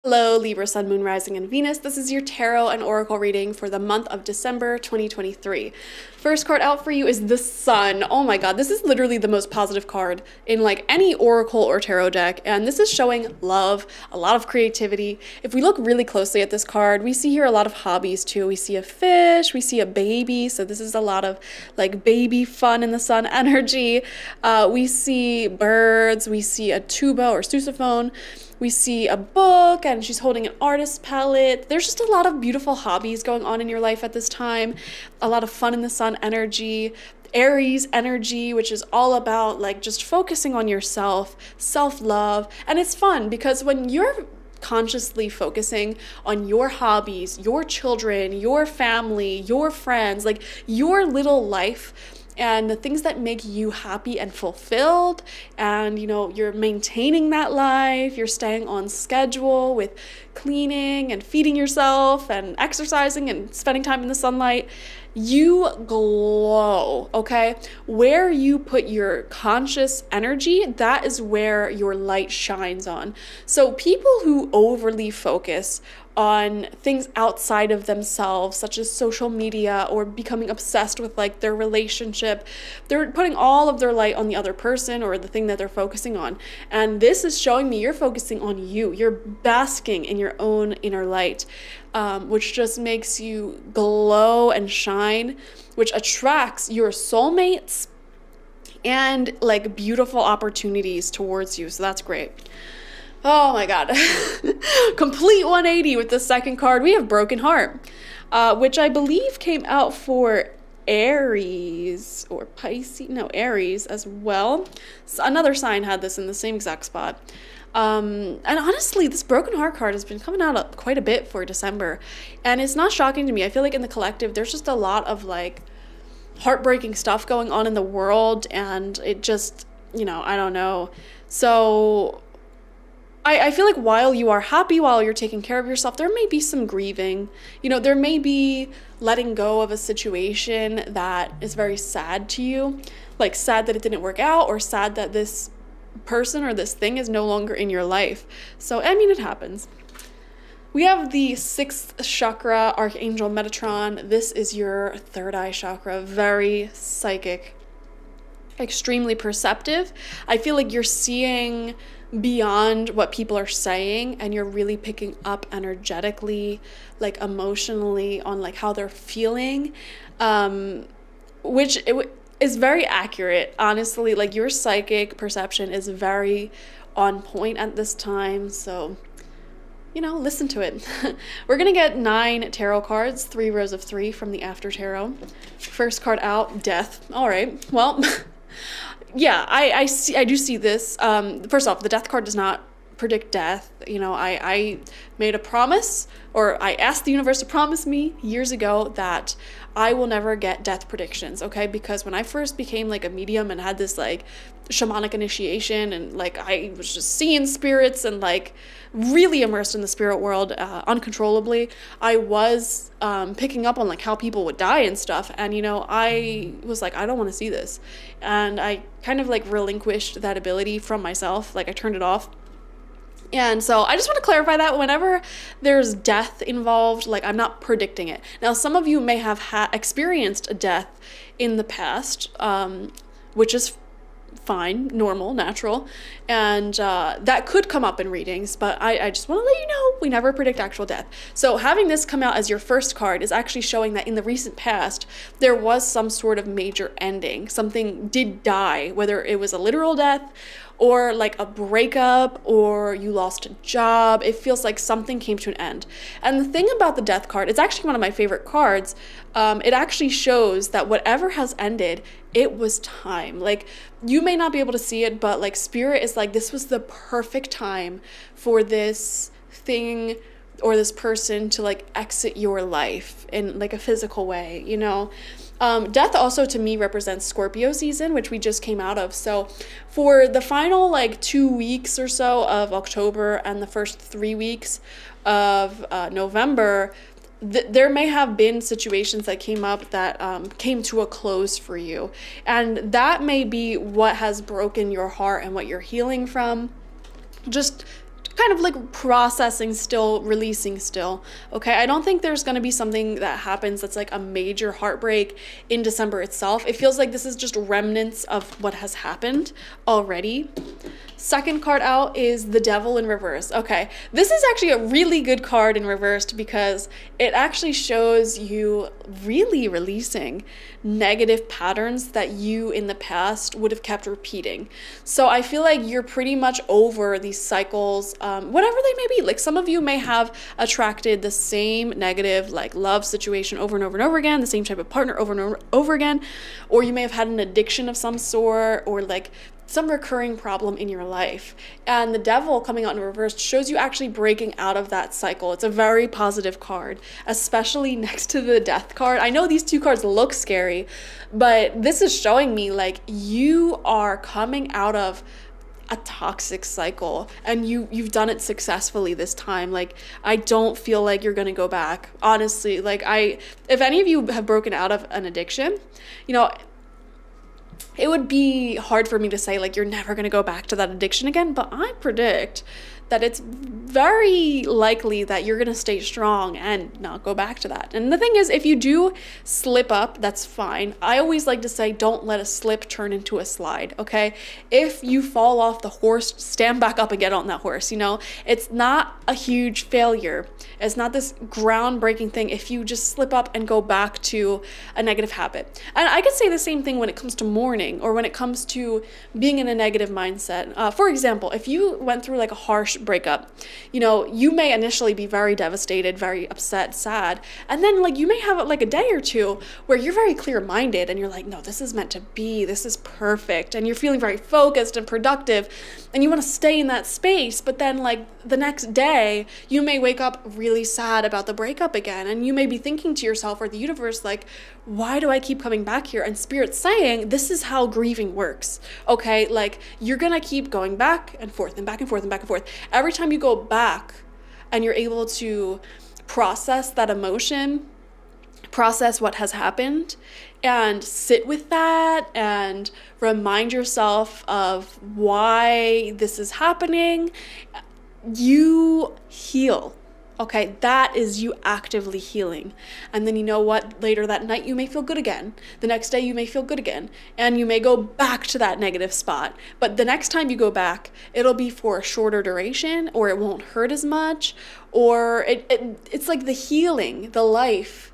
Hello, Libra, Sun, Moon, Rising, and Venus. This is your tarot and oracle reading for the month of December 2023. First card out for you is the Sun. Oh my god, this is literally the most positive card in like any oracle or tarot deck, and this is showing love, a lot of creativity. If we look really closely at this card, we see here a lot of hobbies too. We see a fish, we see a baby, so this is a lot of like baby fun in the Sun energy. We see birds, we see a tuba or sousaphone. We see a book and she's holding an artist palette. There's just a lot of beautiful hobbies going on in your life at this time. A lot of fun in the Sun energy. Aries energy, which is all about like just focusing on yourself, self-love. And it's fun because when you're consciously focusing on your hobbies, your children, your family, your friends, like your little life, and the things that make you happy and fulfilled, and you're maintaining that life, you're staying on schedule with cleaning and feeding yourself and exercising and spending time in the sunlight, you glow, okay? Where you put your conscious energy, that is where your light shines on. So people who overly focus on things outside of themselves, such as social media or becoming obsessed with like their relationship, they're putting all of their light on the other person or the thing that they're focusing on. And this is showing me you're focusing on you. You're basking in your own inner light, which just makes you glow and shine, which attracts your soulmates and like beautiful opportunities towards you. So that's great. Oh my god. Complete 180 with the second card. We have Broken Heart, which I believe came out for Aries or Pisces. No, Aries as well. So another sign had this in the same exact spot. And honestly, this Broken Heart card has been coming out quite a bit for December. And it's not shocking to me. I feel like in the collective, there's just a lot of like heartbreaking stuff going on in the world. And it just, I don't know. So I feel like while you are happy, while you're taking care of yourself, there may be some grieving. There may be letting go of a situation that is very sad to you, like sad that it didn't work out or sad that this person or this thing is no longer in your life. So, I mean, it happens. We have the 6th chakra, Archangel Metatron. This is your third eye chakra, very psychic, extremely perceptive. I feel like you're seeing beyond what people are saying and you're really picking up energetically, like emotionally on like how they're feeling, which is very accurate, honestly. Like your psychic perception is very on point at this time, so listen to it. We're gonna get 9 tarot cards, 3 rows of 3 from the After Tarot. First card out, Death. All right, well, yeah, I do see this. First off, the Death card does not predict death. I made a promise, or I asked the universe to promise me years ago that I will never get death predictions, okay? Because when I first became like a medium and had this like shamanic initiation and like I was just seeing spirits and like really immersed in the spirit world uncontrollably, I was picking up on like how people would die and stuff, and I was like, I don't want to see this, and I kind of like relinquished that ability from myself. Like I turned it off. And so I just want to clarify that whenever there's death involved, like I'm not predicting it. Now, some of you may have experienced a death in the past, which is fine, normal, natural, and that could come up in readings, but I just want to let you know we never predict actual death. So having this come out as your first card is actually showing that in the recent past there was some sort of major ending. Something did die, whether it was a literal death or like a breakup or you lost a job. It feels like something came to an end. And the thing about the Death card, it's actually one of my favorite cards. It actually shows that whatever has ended, it was time. Like you may not be able to see it, but like spirit is like, this was the perfect time for this thing or this person to like exit your life in like a physical way, Death also to me represents Scorpio season, which we just came out of. So for the final like 2 weeks or so of October and the first 3 weeks of November, there may have been situations that came up that came to a close for you. And that may be what has broken your heart and what you're healing from. Just kind of like processing still, releasing still, okay? I don't think there's gonna be something that happens that's like a major heartbreak in December itself. It feels like this is just remnants of what has happened already. Second card out is the Devil in reverse. Okay, this is actually a really good card in reversed because it actually shows you really releasing negative patterns that you in the past would have kept repeating. So I feel like you're pretty much over these cycles, whatever they may be. Like some of you may have attracted the same negative like love situation over and over and over again, the same type of partner over and over again, or you may have had an addiction of some sort, or like some recurring problem in your life. And the Devil coming out in reverse shows you actually breaking out of that cycle. It's a very positive card, especially next to the Death card. I know these two cards look scary, but this is showing me like you are coming out of a toxic cycle and you've done it successfully this time. Like I don't feel like you're gonna go back, honestly. Like if any of you have broken out of an addiction, you know, it would be hard for me to say like you're never going to go back to that addiction again, but I predict that it's very likely that you're going to stay strong and not go back to that. And the thing is, if you do slip up, that's fine. I always like to say, don't let a slip turn into a slide, okay? If you fall off the horse, stand back up and get on that horse, you know? It's not a huge failure. It's not this groundbreaking thing if you just slip up and go back to a negative habit. And I could say the same thing when it comes to mourning or when it comes to being in a negative mindset. For example, if you went through like a harsh breakup, you know, you may initially be very devastated, very upset, sad, and then like you may have like a day or two where you're very clear-minded and you're like, no, this is meant to be, this is perfect, and you're feeling very focused and productive and you want to stay in that space. But then like the next day you may wake up really sad about the breakup again, and you may be thinking to yourself or the universe like, why do I keep coming back here? And Spirit's saying this is how grieving works, okay? Like you're gonna keep going back and forth and back and forth and back and forth. Every time you go back and you're able to process that emotion, process what has happened, and sit with that and remind yourself of why this is happening, you heal. Okay, that is you actively healing. And then you know what? Later that night you may feel good again. The next day you may feel good again. And you may go back to that negative spot. But the next time you go back, it'll be for a shorter duration, or it won't hurt as much, or it's like the healing, the life,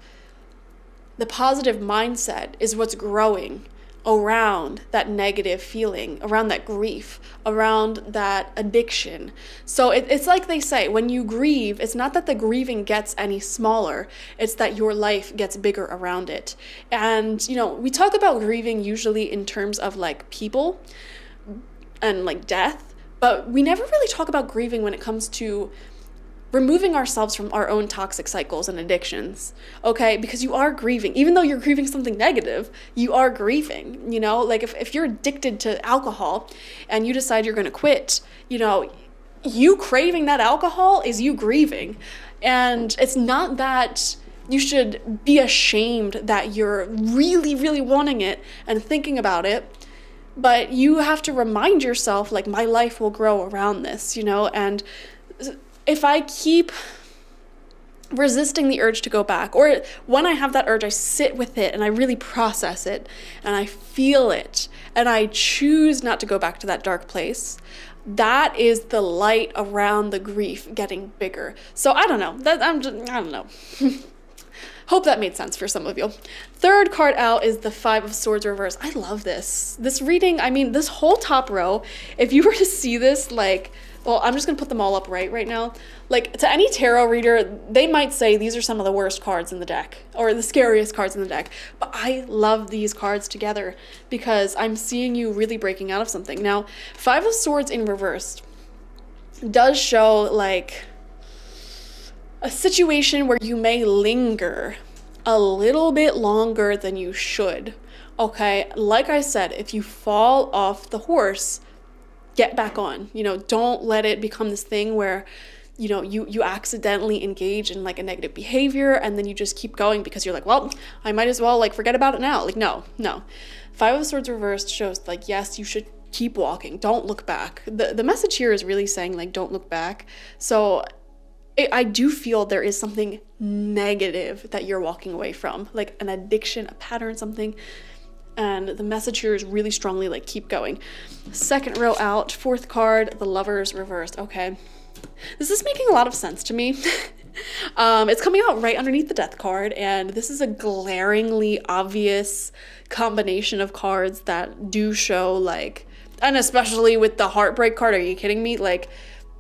the positive mindset is what's growing around that negative feeling, around that grief, around that addiction. So it's like they say, when you grieve, it's not that the grieving gets any smaller, it's that your life gets bigger around it. And, you know, we talk about grieving usually in terms of like people and like death, but we never really talk about grieving when it comes to removing ourselves from our own toxic cycles and addictions, okay? Because you are grieving. Even though you're grieving something negative, you are grieving, you know? Like if you're addicted to alcohol and you decide you're gonna quit, you know, you craving that alcohol is you grieving. And it's not that you should be ashamed that you're really, really wanting it and thinking about it, but you have to remind yourself, like, my life will grow around this, you know? And if I keep resisting the urge to go back, or when I have that urge, I sit with it and I really process it and I feel it and I choose not to go back to that dark place, that is the light around the grief getting bigger. So I don't know. I don't know. Hope that made sense for some of you. Third card out is the Five of Swords reverse. I love this. This reading, I mean, this whole top row, if you were to see this, like, well, I'm just going to put them all up right now. Like, to any tarot reader, they might say these are some of the worst cards in the deck, or the scariest cards in the deck. But I love these cards together because I'm seeing you really breaking out of something. Now, Five of Swords in reverse does show, like, a situation where you may linger a little bit longer than you should, okay? Like I said, if you fall off the horse, get back on. You know, don't let it become this thing where, you know, you accidentally engage in like a negative behavior and then you just keep going because you're like, well, I might as well like forget about it now. Like, no. Five of Swords reversed shows like, yes, you should keep walking. Don't look back. The message here is really saying like, don't look back. So I do feel there is something negative that you're walking away from, like an addiction, a pattern, something. And the message here is really strongly like, keep going. Second row out, fourth card, the Lovers reversed. Okay. This is making a lot of sense to me. It's coming out right underneath the Death card, and this is a glaringly obvious combination of cards that do show like, and especially with the Heartbreak card, are you kidding me? Like,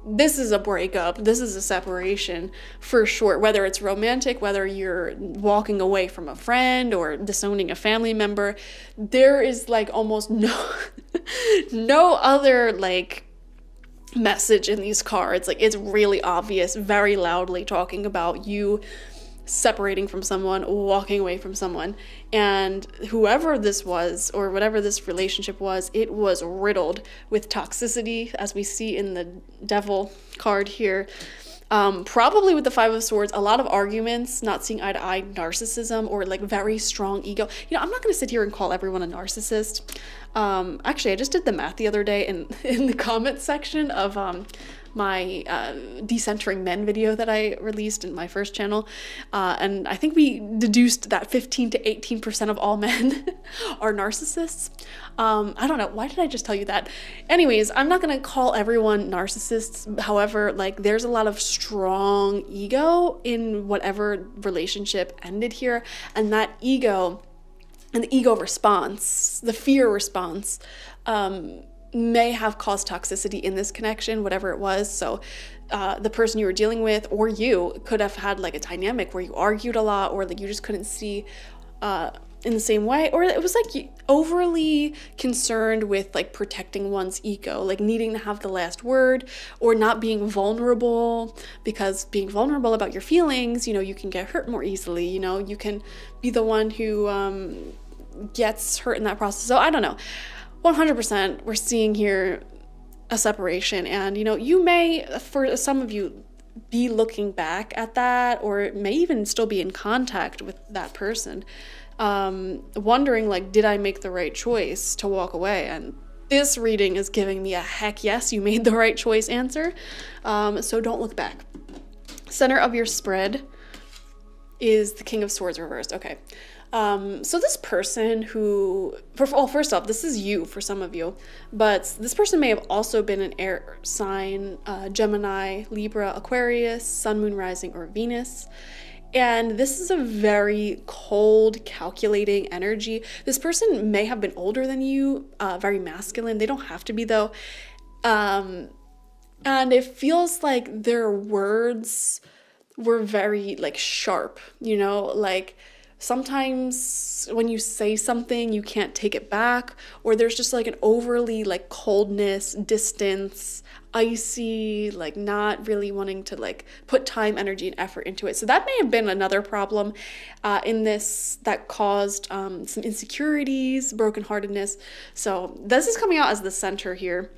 this is a breakup, this is a separation for sure, whether it's romantic, whether you're walking away from a friend or disowning a family member. There is like almost no other like message in these cards. Like, it's really obvious, very loudly talking about you separating from someone, walking away from someone. And whoever this was, or whatever this relationship was, it was riddled with toxicity, as we see in the Devil card here. Probably with the Five of Swords, a lot of arguments, not seeing eye to eye, narcissism, or like very strong ego. You know, I'm not going to sit here and call everyone a narcissist. Actually, I just did the math the other day in the comment section of my decentering men video that I released in my first channel, and I think we deduced that 15 to 18% of all men are narcissists. I don't know, why did I just tell you that? Anyways, I'm not gonna call everyone narcissists. However, like, there's a lot of strong ego in whatever relationship ended here, and that ego and the ego response, the fear response, may have caused toxicity in this connection, whatever it was. So the person you were dealing with, or you, could have had like a dynamic where you argued a lot, or like you just couldn't see in the same way, or it was like overly concerned with like protecting one's ego, like needing to have the last word, or not being vulnerable, because being vulnerable about your feelings, you know, you can get hurt more easily, you know, you can be the one who gets hurt in that process. So I don't know. 100% we're seeing here a separation, and you know, you may, for some of you, be looking back at that, or may even still be in contact with that person, wondering like, did I make the right choice to walk away? And this reading is giving me a heck yes, you made the right choice answer. So don't look back. Center of your spread is the King of Swords reversed. Okay. So this person who, first off, this is you for some of you, but this person may have also been an air sign, Gemini, Libra, Aquarius, Sun, Moon, Rising, or Venus. And this is a very cold, calculating energy. This person may have been older than you, very masculine. They don't have to be though. And it feels like their words were very like sharp, you know, like sometimes when you say something, you can't take it back, or there's just like an overly like coldness, distance, icy, like not really wanting to like put time, energy, and effort into it. So that may have been another problem in this that caused some insecurities, brokenheartedness. So this is coming out as the center here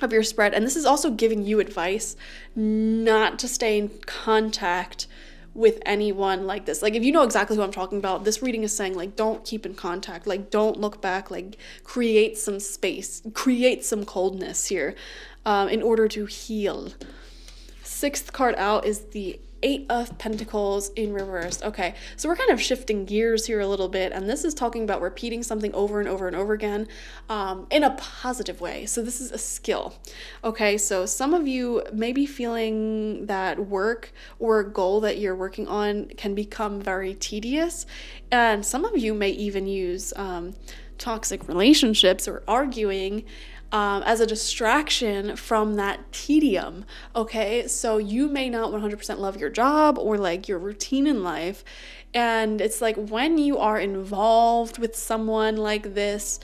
of your spread, and this is also giving you advice not to stay in contact with anyone like this. Like, if you know exactly who I'm talking about, this reading is saying like, don't keep in contact, like don't look back, like create some space, create some coldness here in order to heal. Sixth card out is the Eight of Pentacles in reverse. Okay, so we're kind of shifting gears here a little bit, and this is talking about repeating something over and over and over again in a positive way. So this is a skill. Okay, so some of you may be feeling that work or a goal that you're working on can become very tedious, and some of you may even use toxic relationships or arguing as a distraction from that tedium. Okay, so you may not 100% love your job or like your routine in life, and it's like when you are involved with someone like this,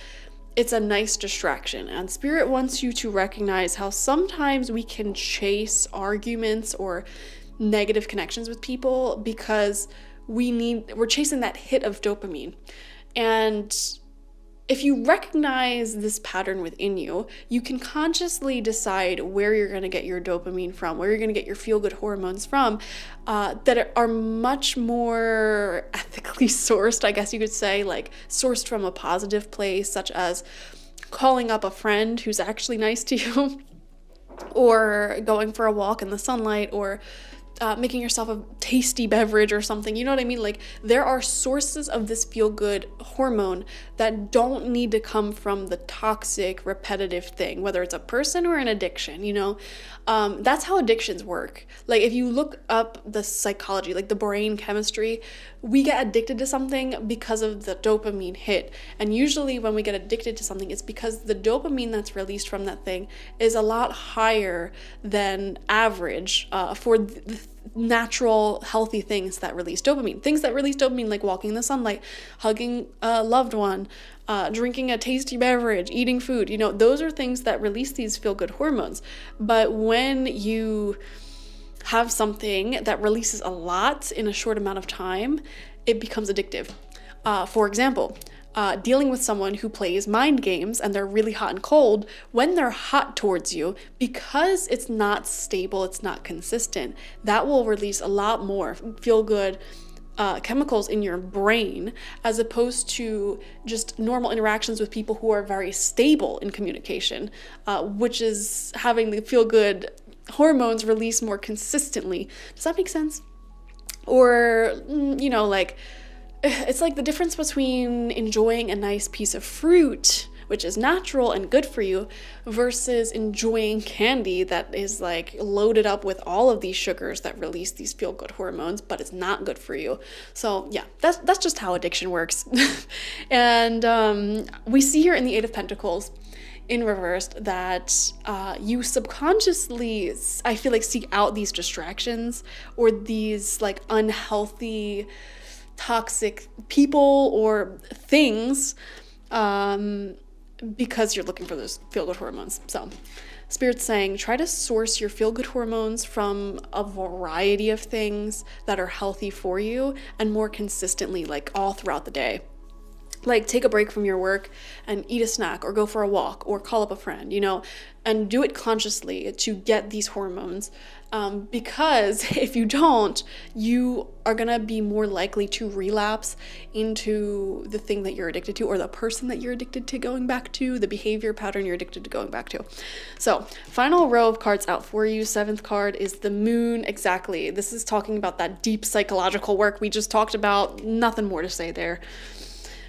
it's a nice distraction, and Spirit wants you to recognize how sometimes we can chase arguments or negative connections with people because we're chasing that hit of dopamine. And if you recognize this pattern within you, you can consciously decide where you're going to get your dopamine from, where you're going to get your feel-good hormones from, that are much more ethically sourced, I guess you could say, like sourced from a positive place, such as calling up a friend who's actually nice to you, or going for a walk in the sunlight, or making yourself a tasty beverage or something. You know what I mean? Like, there are sources of this feel-good hormone that don't need to come from the toxic, repetitive thing, whether it's a person or an addiction, you know? That's how addictions work. Like, if you look up the psychology, like the brain chemistry, we get addicted to something because of the dopamine hit. And usually when we get addicted to something, it's because the dopamine that's released from that thing is a lot higher than average for the natural, healthy things that release dopamine. Things that release dopamine, like walking in the sunlight, hugging a loved one, drinking a tasty beverage, eating food, you know, those are things that release these feel-good hormones. But when you have something that releases a lot in a short amount of time, it becomes addictive. For example, dealing with someone who plays mind games and they're really hot and cold, when they're hot towards you, because it's not stable, it's not consistent, that will release a lot more feel-good chemicals in your brain, as opposed to just normal interactions with people who are very stable in communication, which is having the feel-good hormones release more consistently. Does that make sense? Or, you know, like, it's like the difference between enjoying a nice piece of fruit, which is natural and good for you, versus enjoying candy that is like loaded up with all of these sugars that release these feel-good hormones, but it's not good for you. So yeah, that's just how addiction works. And we see here in the Eight of Pentacles in reversed that you subconsciously, I feel like, seek out these distractions or these like unhealthy, toxic people or things because you're looking for those feel-good hormones. So Spirit's saying, try to source your feel-good hormones from a variety of things that are healthy for you and more consistently, like all throughout the day. Like, take a break from your work and eat a snack or go for a walk or call up a friend, you know, and do it consciously to get these hormones. Because if you don't, you are going to be more likely to relapse into the thing that you're addicted to, or the person that you're addicted to going back to, the behavior pattern you're addicted to going back to. So final row of cards out for you. Seventh card is the Moon. Exactly. This is talking about that deep psychological work we just talked about. Nothing more to say there.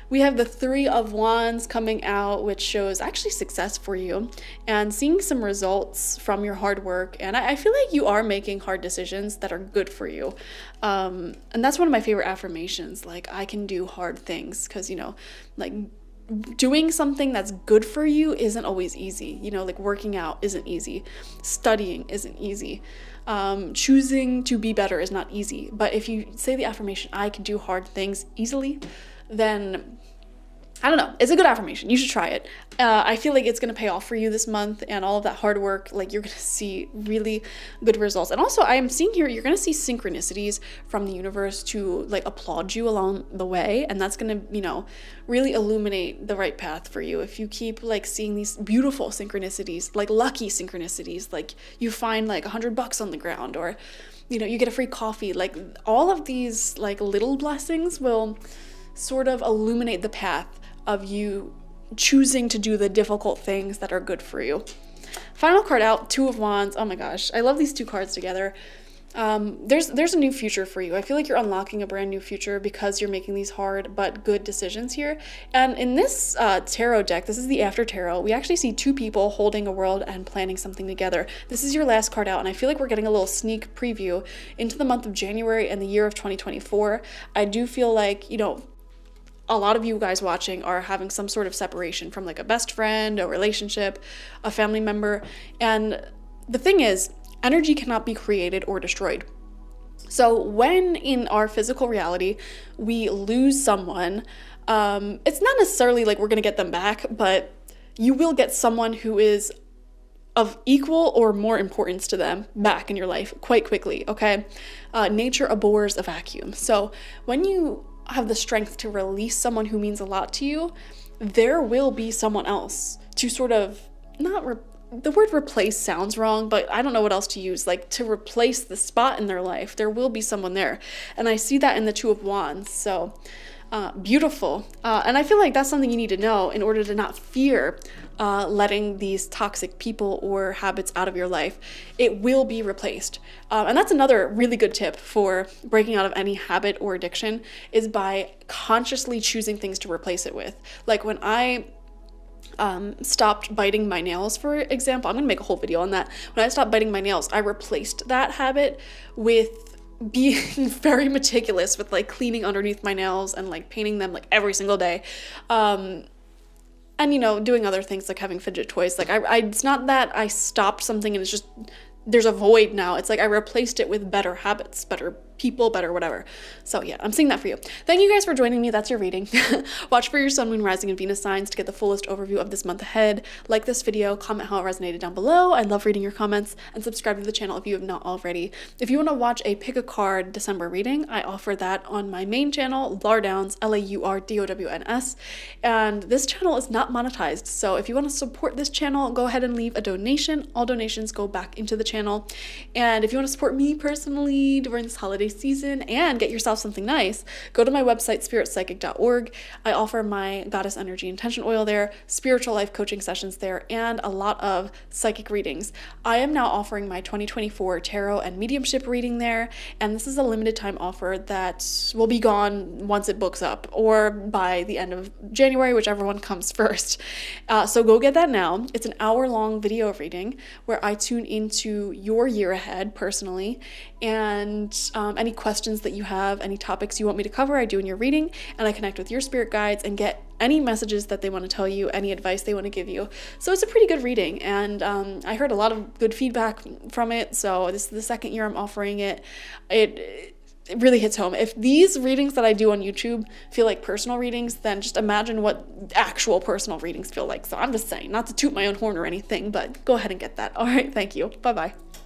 We have the Three of Wands coming out, which shows actually success for you and seeing some results from your hard work. And I feel like you are making hard decisions that are good for you. And that's one of my favorite affirmations. Like, I can do hard things, because, you know, like doing something that's good for you isn't always easy. You know, like working out isn't easy. Studying isn't easy. Choosing to be better is not easy. But if you say the affirmation, I can do hard things easily, then I don't know, it's a good affirmation. You should try it. I feel like it's going to pay off for you this month, and all of that hard work, like, you're going to see really good results. And also, I am seeing here, you're going to see synchronicities from the universe to like applaud you along the way, and that's going to, you know, really illuminate the right path for you. If you keep like seeing these beautiful synchronicities, like lucky synchronicities, like you find like $100 on the ground, or, you know, you get a free coffee, like all of these like little blessings will sort of illuminate the path of you choosing to do the difficult things that are good for you. Final card out, Two of Wands. Oh my gosh, I love these two cards together. There's a new future for you. I feel like you're unlocking a brand new future because you're making these hard but good decisions here. And in this tarot deck, this is the After Tarot, we actually see two people holding a world and planning something together. This is your last card out, and I feel like we're getting a little sneak preview into the month of January and the year of 2024. I do feel like, you know, a lot of you guys watching are having some sort of separation from like a best friend, a relationship, a family member. And the thing is, energy cannot be created or destroyed. So when in our physical reality, we lose someone, it's not necessarily like we're going to get them back, but you will get someone who is of equal or more importance to them back in your life quite quickly, okay? Nature abhors a vacuum. So when you have the strength to release someone who means a lot to you, there will be someone else to sort of, the word replace sounds wrong, but I don't know what else to use, like to replace the spot in their life. There will be someone there. And I see that in the Two of Wands. So beautiful. And I feel like that's something you need to know in order to not fear letting these toxic people or habits out of your life. It will be replaced. And that's another really good tip for breaking out of any habit or addiction, is by consciously choosing things to replace it with. Like when I stopped biting my nails, for example, I'm gonna make a whole video on that. When I stopped biting my nails, I replaced that habit with being very meticulous with like cleaning underneath my nails and like painting them like every single day. And, you know, doing other things like having fidget toys. Like it's not that I stopped something and it's just, there's a void now. It's like I replaced it with better habits, better people, better whatever. So yeah, I'm seeing that for you. Thank you guys for joining me. That's your reading. Watch for your sun, moon, rising, and Venus signs to get the fullest overview of this month ahead. Like this video, comment how it resonated down below. I love reading your comments, and subscribe to the channel if you have not already. If you want to watch a pick a card December reading, I offer that on my main channel, Laurdowns, LAURDOWNS, and this channel is not monetized. So if you want to support this channel, go ahead and leave a donation. All donations go back into the channel. And if you want to support me personally during this holiday season and get yourself something nice, go to my website, spiritpsychic.org. I offer my goddess energy intention oil there, spiritual life coaching sessions there, and a lot of psychic readings. I am now offering my 2024 tarot and mediumship reading there, and this is a limited time offer that will be gone once it books up, or by the end of January, whichever one comes first. So go get that now. It's an hour-long video reading where I tune into your year ahead personally, and any questions that you have, any topics you want me to cover, I do in your reading, and I connect with your spirit guides and get any messages that they want to tell you, any advice they want to give you. So it's a pretty good reading, and I heard a lot of good feedback from it, so this is the second year I'm offering it. It really hits home. If these readings that I do on YouTube feel like personal readings, then just imagine what actual personal readings feel like. So I'm just saying, not to toot my own horn or anything, but go ahead and get that. All right, thank you. Bye-bye.